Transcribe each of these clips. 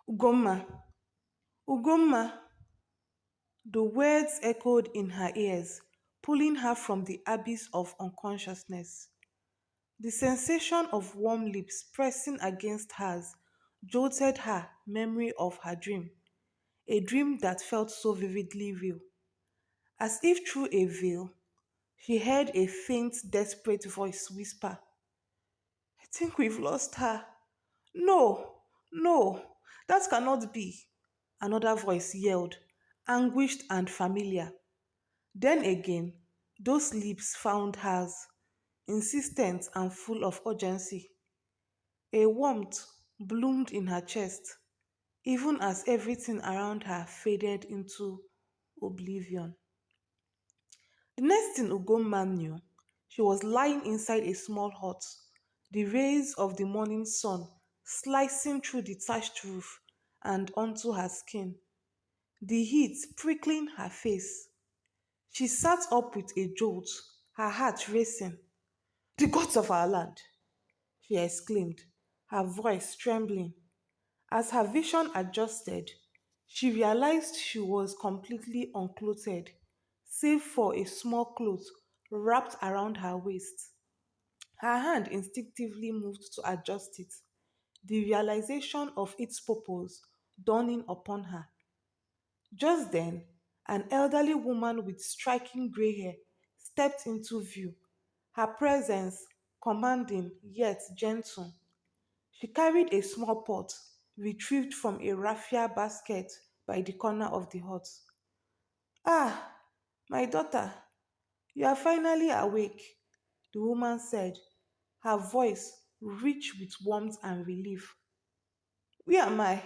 Ugomma, Ugomma, the words echoed in her ears, pulling her from the abyss of unconsciousness. The sensation of warm lips pressing against hers jolted her memory of her dream, a dream that felt so vividly real. As if through a veil, she heard a faint, desperate voice whisper, I think we've lost her. No, no, that cannot be. Another voice yelled, anguished and familiar. Then again, those lips found hers, insistent and full of urgency. A warmth bloomed in her chest, even as everything around her faded into oblivion. The next thing Ugomma knew, she was lying inside a small hut, the rays of the morning sun slicing through the thatched roof and onto her skin, the heat prickling her face. She sat up with a jolt, her heart racing. The gods of our land! She exclaimed, her voice trembling. As her vision adjusted, she realized she was completely unclothed, save for a small cloth wrapped around her waist. Her hand instinctively moved to adjust it, the realization of its purpose dawning upon her. Just then, an elderly woman with striking gray hair stepped into view, her presence commanding yet gentle. She carried a small pot retrieved from a raffia basket by the corner of the hut. Ah, my daughter, you are finally awake, the woman said, her voice rich with warmth and relief. Where am I?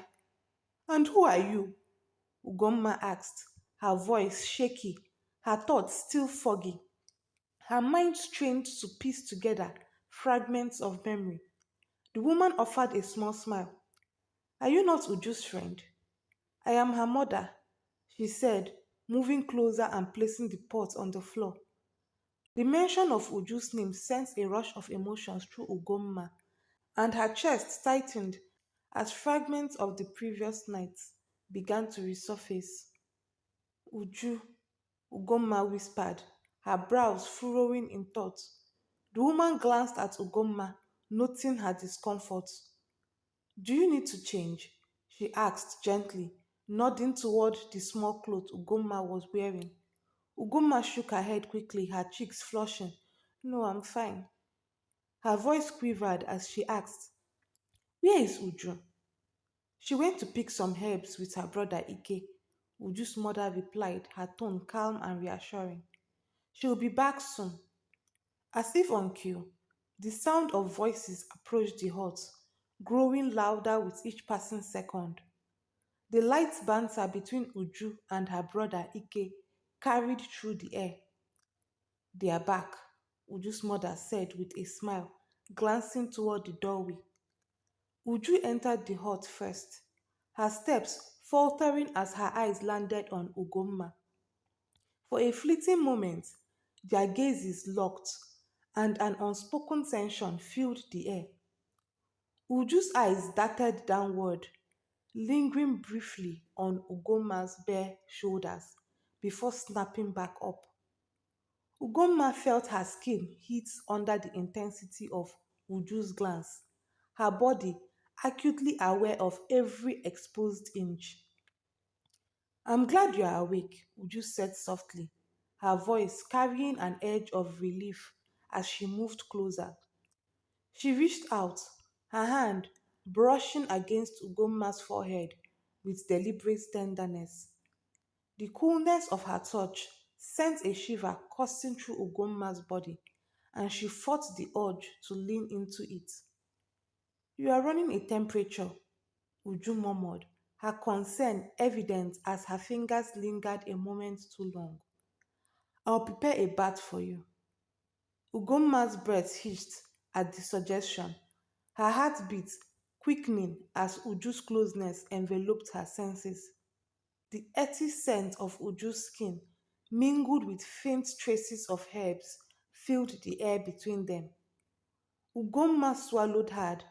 And who are you? Ugomma asked, her voice shaky, her thoughts still foggy. Her mind strained to piece together fragments of memory. The woman offered a small smile. Are you not Uju's friend? I am her mother, she said, moving closer and placing the pot on the floor. The mention of Uju's name sent a rush of emotions through Ugomma, and her chest tightened as fragments of the previous night began to resurface. Uju, Ugomma whispered, her brows furrowing in thought. The woman glanced at Ugomma, noting her discomfort. Do you need to change? She asked gently, nodding toward the small cloth Ugomma was wearing. Ugomma shook her head quickly, her cheeks flushing. No, I'm fine. Her voice quivered as she asked, where is Uju? She went to pick some herbs with her brother Ike. Uju's mother replied, her tone calm and reassuring. She'll be back soon. As if on cue, the sound of voices approached the hut, growing louder with each passing second. The light banter between Uju and her brother Ike carried through the air. They are back, Uju's mother said with a smile, glancing toward the doorway. Uju entered the hut first, her steps faltering as her eyes landed on Ugomma. For a fleeting moment, their gazes locked, and an unspoken tension filled the air. Uju's eyes darted downward, lingering briefly on Ugomma's bare shoulders before snapping back up. Ugomma felt her skin heat under the intensity of Uju's glance, her body acutely aware of every exposed inch. I'm glad you are awake, Uju said softly, her voice carrying an edge of relief as she moved closer. She reached out, her hand brushing against Ugomma's forehead with deliberate tenderness. The coolness of her touch sent a shiver coursing through Ugomma's body, and she fought the urge to lean into it. You are running a temperature, Uju murmured, her concern evident as her fingers lingered a moment too long. I'll prepare a bath for you. Ugomma's breath hitched at the suggestion, her heartbeat quickening as Uju's closeness enveloped her senses. The earthy scent of Uju's skin, mingled with faint traces of herbs, filled the air between them. Ugomma swallowed hard,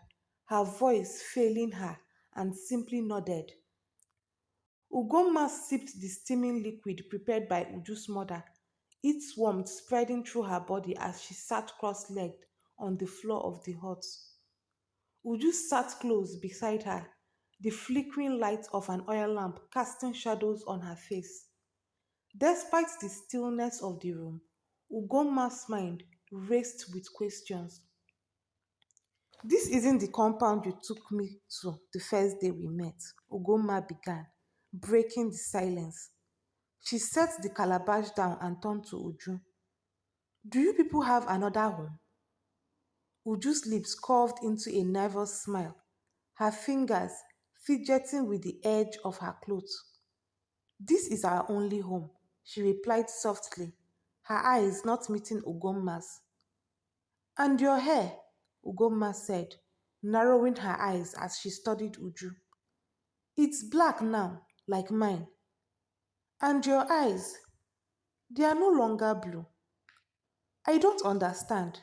her voice failing her and simply nodded. Ugomma sipped the steaming liquid prepared by Uju's mother, its warmth spreading through her body as she sat cross legged on the floor of the hut. Uju sat close beside her, the flickering light of an oil lamp casting shadows on her face. Despite the stillness of the room, Ugomma's mind raced with questions. This isn't the compound you took me to the first day we met, Ugomma began, breaking the silence. She set the calabash down and turned to Uju. Do you people have another home? Uju's lips curved into a nervous smile, her fingers fidgeting with the edge of her clothes. This is our only home, she replied softly, her eyes not meeting Ugomma's. And your hair, Ugomma said, narrowing her eyes as she studied Uju. It's black now, like mine. And your eyes, they are no longer blue. I don't understand.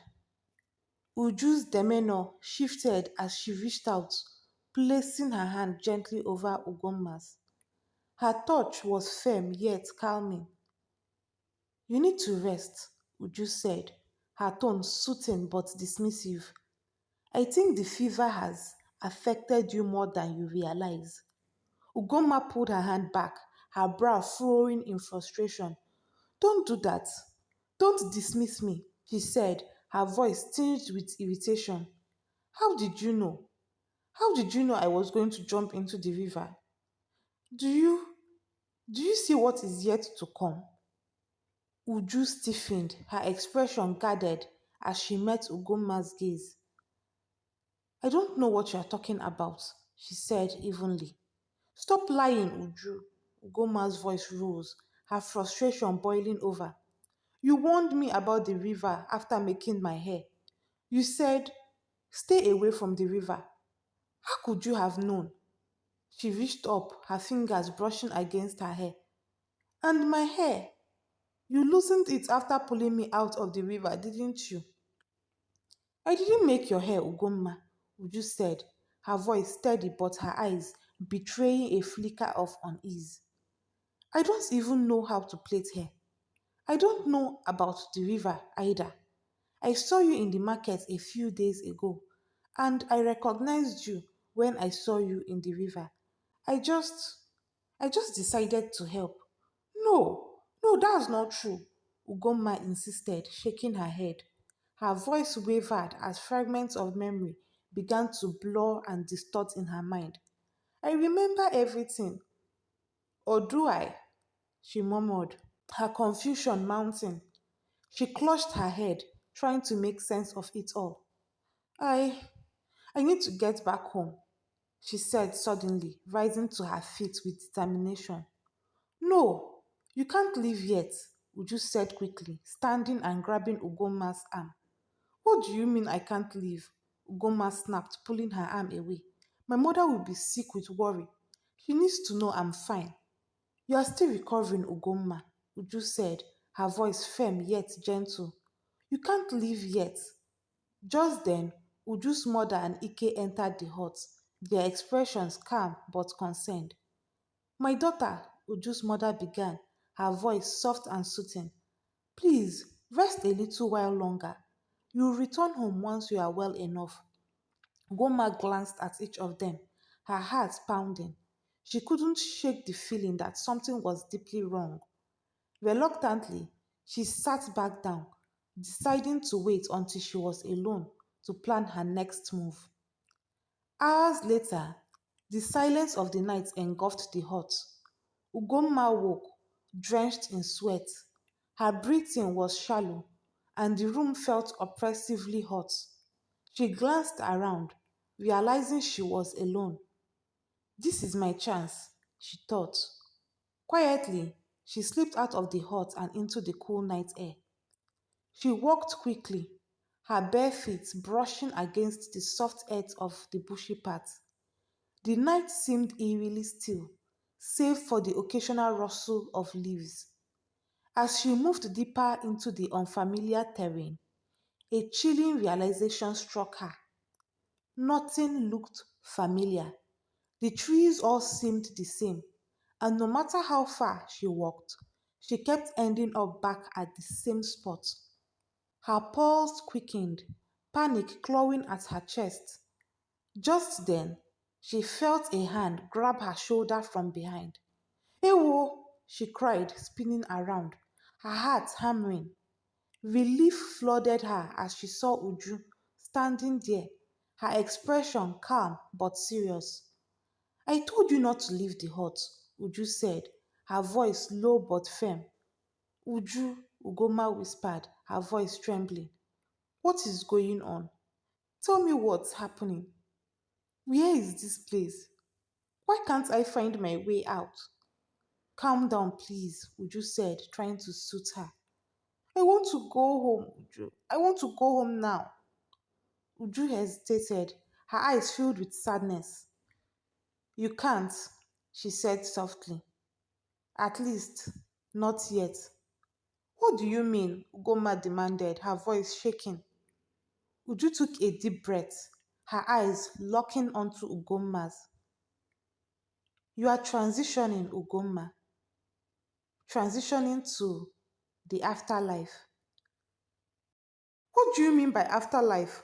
Uju's demeanor shifted as she reached out, placing her hand gently over Ugomma's. Her touch was firm yet calming. You need to rest, Uju said, her tone soothing but dismissive. I think the fever has affected you more than you realize. Ugomma pulled her hand back, her brow furrowing in frustration. Don't do that. Don't dismiss me, she said, her voice tinged with irritation. How did you know? How did you know I was going to jump into the river? Do you do you see what is yet to come? Uju stiffened, her expression guarded as she met Ugomma's gaze. I don't know what you are talking about, she said evenly. Stop lying, Uju. Ugomma's voice rose, her frustration boiling over. You warned me about the river after making my hair. You said, stay away from the river. How could you have known? She reached up, her fingers brushing against her hair. And my hair? You loosened it after pulling me out of the river, didn't you? I didn't make your hair, Ugomma, Uju said, her voice steady but her eyes betraying a flicker of unease. I don't even know how to plait hair. I don't know about the river either. I saw you in the market a few days ago, and I recognized you when I saw you in the river. I just I just decided to help. No, no, that's not true, Ugomma insisted, shaking her head. Her voice wavered as fragments of memory began to blur and distort in her mind. I remember everything. Or do I? She murmured, her confusion mounting. She clutched her head, trying to make sense of it all. I I need to get back home, she said suddenly, rising to her feet with determination. No, you can't leave yet, Uju said quickly, standing and grabbing Ugomma's arm. What do you mean I can't leave? Ugomma snapped, pulling her arm away. My mother will be sick with worry. She needs to know I'm fine. You are still recovering, Ugomma, Uju said, her voice firm yet gentle. You can't leave yet. Just then, Uju's mother and Ike entered the hut, their expressions calm but concerned. My daughter, Uju's mother began, her voice soft and soothing. Please, rest a little while longer. You'll return home once you are well enough. Goma glanced at each of them, her heart pounding. She couldn't shake the feeling that something was deeply wrong. Reluctantly, she sat back down, deciding to wait until she was alone to plan her next move. Hours later, the silence of the night engulfed the hut. Ugomma woke, drenched in sweat. Her breathing was shallow, and the room felt oppressively hot. She glanced around, realizing she was alone. This is my chance, she thought. Quietly, she slipped out of the hut and into the cool night air. She walked quickly, her bare feet brushing against the soft earth of the bushy path. The night seemed eerily still, save for the occasional rustle of leaves. As she moved deeper into the unfamiliar terrain, a chilling realization struck her. Nothing looked familiar. The trees all seemed the same, and no matter how far she walked, she kept ending up back at the same spot. Her pulse quickened, panic clawing at her chest. Just then, she felt a hand grab her shoulder from behind. Ewo! She cried, spinning around, her heart hammering. Relief flooded her as she saw Uju standing there, her expression calm but serious. I told you not to leave the hut, Uju said, her voice low but firm. Uju, Ugoma whispered, her voice trembling. What is going on? Tell me what's happening. Where is this place? Why can't I find my way out? Calm down, please, Uju said, trying to soothe her. I want to go home, Uju. I want to go home now. Uju hesitated, her eyes filled with sadness. You can't, she said softly. At least, not yet. What do you mean? Ugoma demanded, her voice shaking. Uju took a deep breath, her eyes locking onto Ugoma's. You are transitioning, Ugoma. Transitioning to the afterlife. What do you mean by afterlife?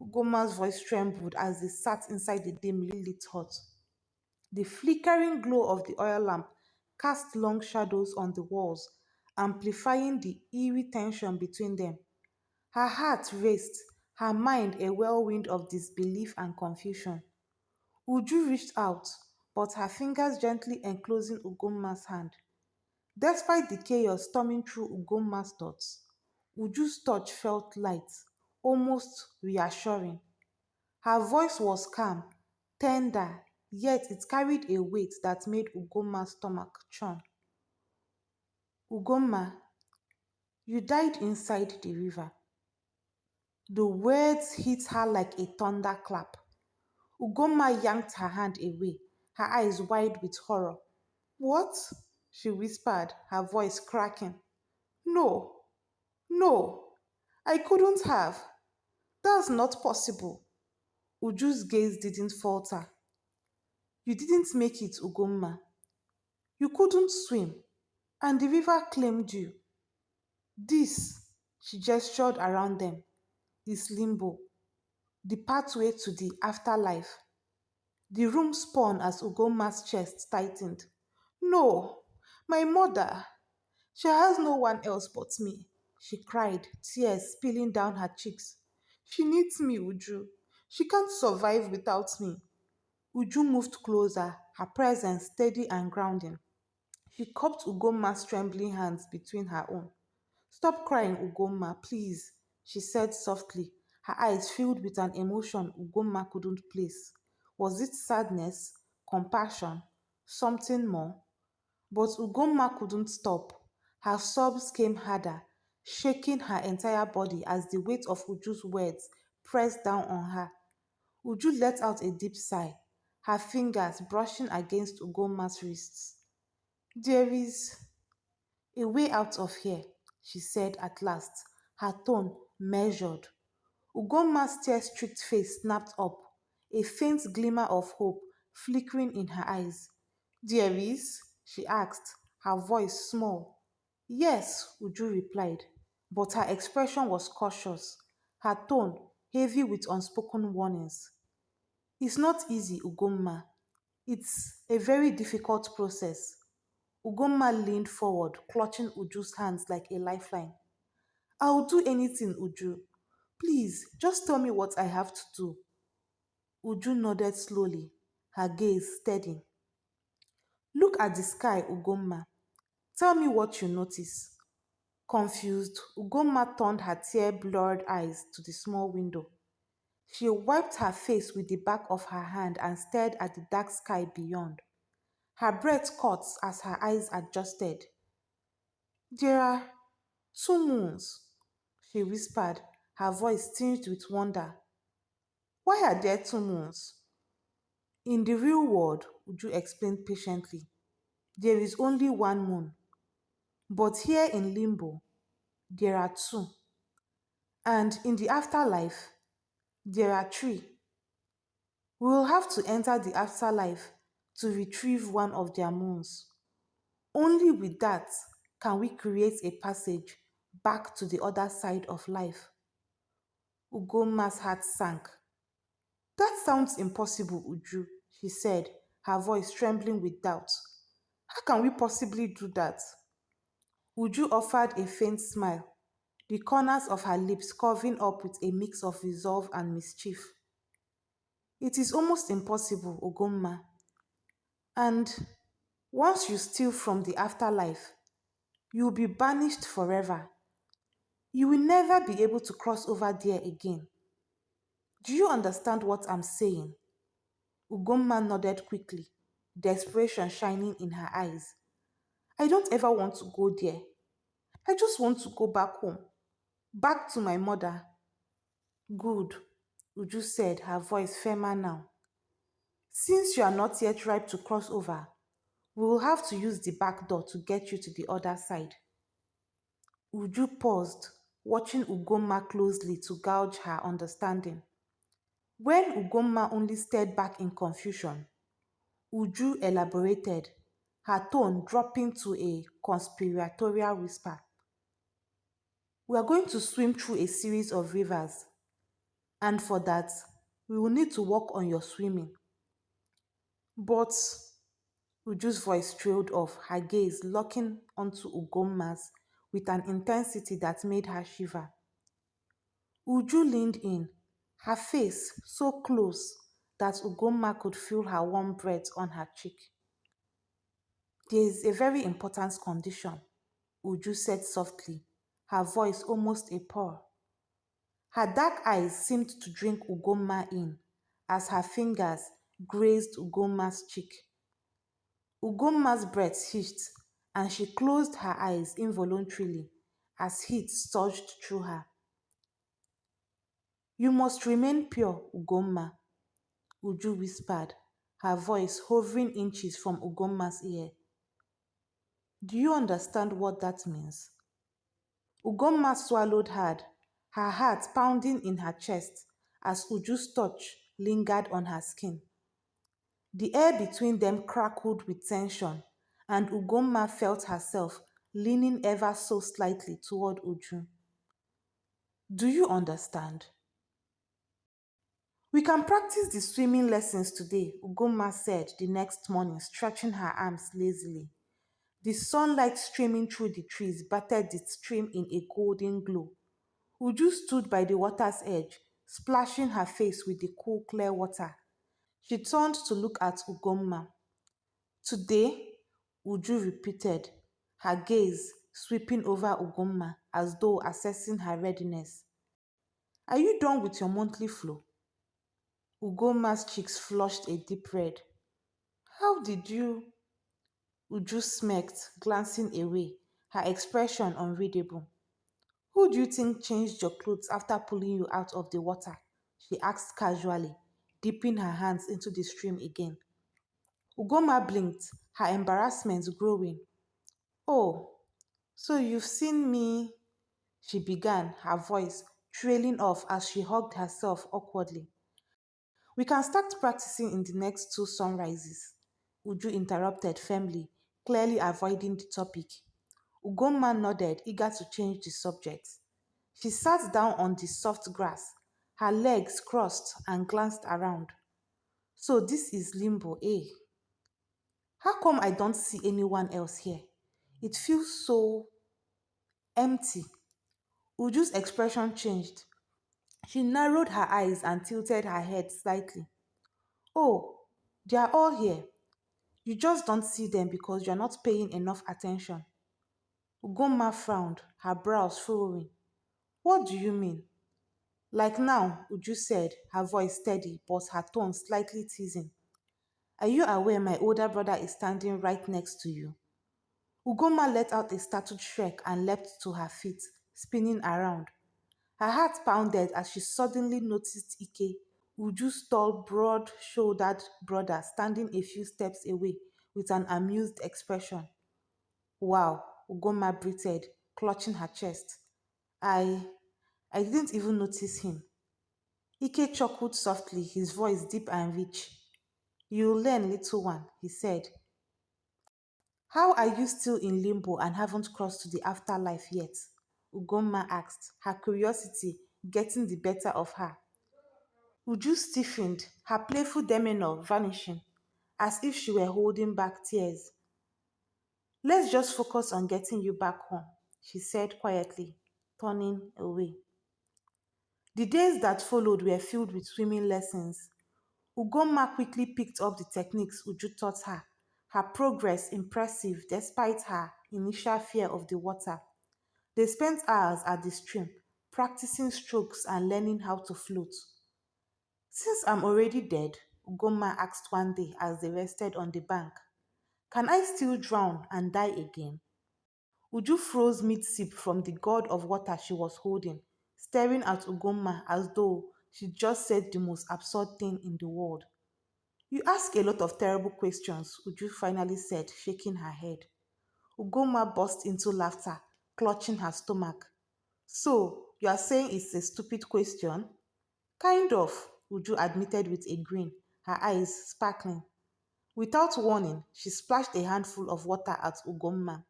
Ugoma's voice trembled as they sat inside the dimly lit hut. The flickering glow of the oil lamp cast long shadows on the walls, amplifying the eerie tension between them. Her heart raced, her mind a whirlwind of disbelief and confusion. Uju reached out, but her fingers gently enclosing Ugoma's hand. Despite the chaos storming through Ugoma's thoughts, Uju's touch felt light, almost reassuring. Her voice was calm, tender, yet it carried a weight that made Ugoma's stomach churn. Ugoma, you died inside the river. The words hit her like a thunderclap. Ugoma yanked her hand away, her eyes wide with horror. What? She whispered, her voice cracking. No, no, I couldn't have. That's not possible. Uju's gaze didn't falter. You didn't make it, Ugomma. You couldn't swim, and the river claimed you. This, she gestured around them, is limbo, the pathway to the afterlife. The room spun as Ugomma's chest tightened. No, my mother. She has no one else but me, she cried, tears spilling down her cheeks. She needs me, Uju. She can't survive without me. Uju moved closer, her presence steady and grounding. She cupped Ugomma's trembling hands between her own. Stop crying, Ugomma, please, she said softly, her eyes filled with an emotion Ugomma couldn't place. Was it sadness, compassion, something more? But Ugomma couldn't stop. Her sobs came harder, shaking her entire body as the weight of Uju's words pressed down on her. Uju let out a deep sigh, her fingers brushing against Ugomma's wrists. There is a way out of here, she said at last, her tone measured. Ugomma's tear-streaked face snapped up, a faint glimmer of hope flickering in her eyes. There is? She asked, her voice small. Yes, Uju replied, but her expression was cautious, her tone heavy with unspoken warnings. It's not easy, Ugomma. It's a very difficult process. Ugomma leaned forward, clutching Uju's hands like a lifeline. I'll do anything, Uju. Please, just tell me what I have to do. Uju nodded slowly, her gaze steady. Look at the sky, Ugomma. Tell me what you notice. Confused, Ugomma turned her tear-blurred eyes to the small window. She wiped her face with the back of her hand and stared at the dark sky beyond. Her breath caught as her eyes adjusted. There are two moons, she whispered, her voice tinged with wonder. Why are there two moons? In the real world, Uju explained patiently, there is only one moon. But here in Limbo, there are two. And in the afterlife, there are three. We will have to enter the afterlife to retrieve one of their moons. Only with that can we create a passage back to the other side of life. Ugomma's heart sank. That sounds impossible, Uju, she said, her voice trembling with doubt. How can we possibly do that? Uju offered a faint smile, the corners of her lips curving up with a mix of resolve and mischief. It is almost impossible, Ugomma. And once you steal from the afterlife, you will be banished forever. You will never be able to cross over there again. Do you understand what I'm saying? Ugomma nodded quickly, desperation shining in her eyes. I don't ever want to go there. I just want to go back home, back to my mother. Good, Uju said, her voice firmer now. Since you are not yet ripe to cross over, we will have to use the back door to get you to the other side. Uju paused, watching Ugomma closely to gauge her understanding. When Ugomma only stared back in confusion, Uju elaborated, her tone dropping to a conspiratorial whisper. We are going to swim through a series of rivers, and for that, we will need to work on your swimming. But Uju's voice trailed off, her gaze locking onto Ugomma's with an intensity that made her shiver. Uju leaned in, her face so close that Ugomma could feel her warm breath on her cheek. There is a very important condition, Uju said softly, her voice almost a purr. Her dark eyes seemed to drink Ugomma in as her fingers grazed Ugomma's cheek. Ugomma's breath hitched and she closed her eyes involuntarily as heat surged through her. You must remain pure, Ugomma, Uju whispered, her voice hovering inches from Ugomma's ear. Do you understand what that means? Ugomma swallowed hard, her heart pounding in her chest as Uju's touch lingered on her skin. The air between them crackled with tension, and Ugomma felt herself leaning ever so slightly toward Uju. Do you understand? We can practice the swimming lessons today, Ugomma said the next morning, stretching her arms lazily. The sunlight streaming through the trees battered the stream in a golden glow. Uju stood by the water's edge, splashing her face with the cool, clear water. She turned to look at Ugomma. Today, Uju repeated, her gaze sweeping over Ugomma as though assessing her readiness. Are you done with your monthly flow? Ugomma's cheeks flushed a deep red. How did you? Uju smirked, glancing away, her expression unreadable. Who do you think changed your clothes after pulling you out of the water? She asked casually, dipping her hands into the stream again. Ugomma blinked, her embarrassment growing. Oh, so you've seen me, she began, her voice trailing off as she hugged herself awkwardly. We can start practicing in the next two sunrises, Uju interrupted firmly, clearly avoiding the topic. Ugomma nodded, eager to change the subject. She sat down on the soft grass, her legs crossed, and glanced around. So this is limbo, eh? How come I don't see anyone else here? It feels so empty. Uju's expression changed. She narrowed her eyes and tilted her head slightly. Oh, they are all here. You just don't see them because you're not paying enough attention. Ugomma frowned, her brows furrowing. What do you mean? Like now, Uju said, her voice steady but her tone slightly teasing. Are you aware my older brother is standing right next to you? Ugomma let out a startled shriek and leapt to her feet, spinning around. Her heart pounded as she suddenly noticed Ike, Uju's tall, broad-shouldered brother, standing a few steps away with an amused expression. Wow, Ugomma breathed, clutching her chest. I I didn't even notice him. Ike chuckled softly, his voice deep and rich. You'll learn, little one, he said. How are you still in limbo and haven't crossed to the afterlife yet? Ugomma asked, her curiosity getting the better of her. Uju stiffened, her playful demeanor vanishing, as if she were holding back tears. Let's just focus on getting you back home, she said quietly, turning away. The days that followed were filled with swimming lessons. Ugomma quickly picked up the techniques Uju taught her, her progress impressive despite her initial fear of the water. They spent hours at the stream, practicing strokes and learning how to float. Since I'm already dead, Ugomma asked one day as they rested on the bank, can I still drown and die again? Uju froze mid-sip from the gourd of water she was holding, staring at Ugomma as though she just said the most absurd thing in the world. You ask a lot of terrible questions, Uju finally said, shaking her head. Ugomma burst into laughter, clutching her stomach. So, you are saying it's a stupid question? Kind of, Uju admitted with a grin, her eyes sparkling. Without warning, she splashed a handful of water at Ugomma.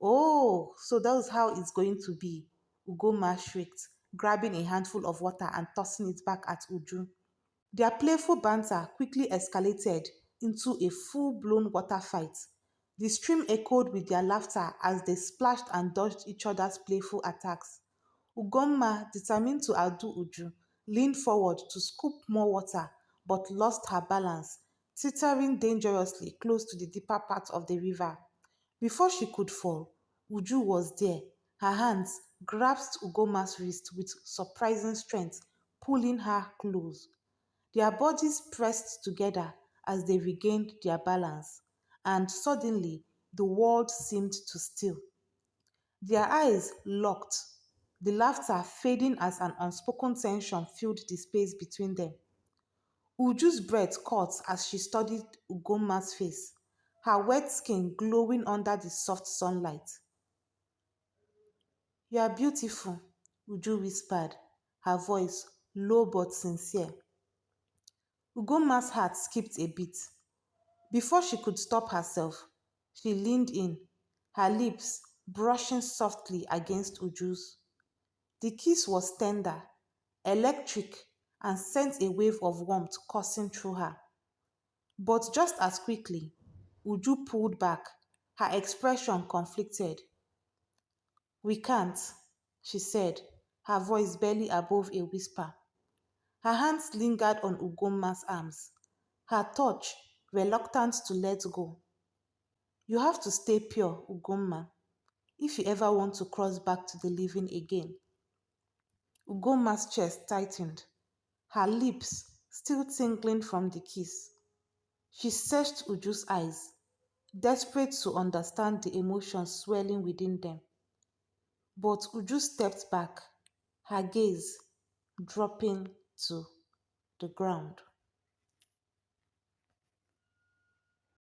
Oh, so that's how it's going to be, Ugomma shrieked, grabbing a handful of water and tossing it back at Uju. Their playful banter quickly escalated into a full blown water fight. The stream echoed with their laughter as they splashed and dodged each other's playful attacks. Ugomma, determined to outdo Uju, leaned forward to scoop more water but lost her balance, teetering dangerously close to the deeper part of the river. Before she could fall, Uju was there. Her hands grasped Ugomma's wrist with surprising strength, pulling her close. Their bodies pressed together as they regained their balance, and suddenly the world seemed to still. Their eyes locked, the laughter fading as an unspoken tension filled the space between them. Uju's breath caught as she studied Ugomma's face, her wet skin glowing under the soft sunlight. You are beautiful, Uju whispered, her voice low but sincere. Ugomma's heart skipped a beat. Before she could stop herself, she leaned in, her lips brushing softly against Uju's. The kiss was tender, electric, and sent a wave of warmth coursing through her. But just as quickly, Uju pulled back, her expression conflicted. We can't, she said, her voice barely above a whisper. Her hands lingered on Ugomma's arms, her touch reluctant to let go. You have to stay pure, Ugomma, if you ever want to cross back to the living again. Ugomma's chest tightened, her lips still tingling from the kiss. She searched Uju's eyes, desperate to understand the emotions swelling within them. But Uju stepped back, her gaze dropping to the ground.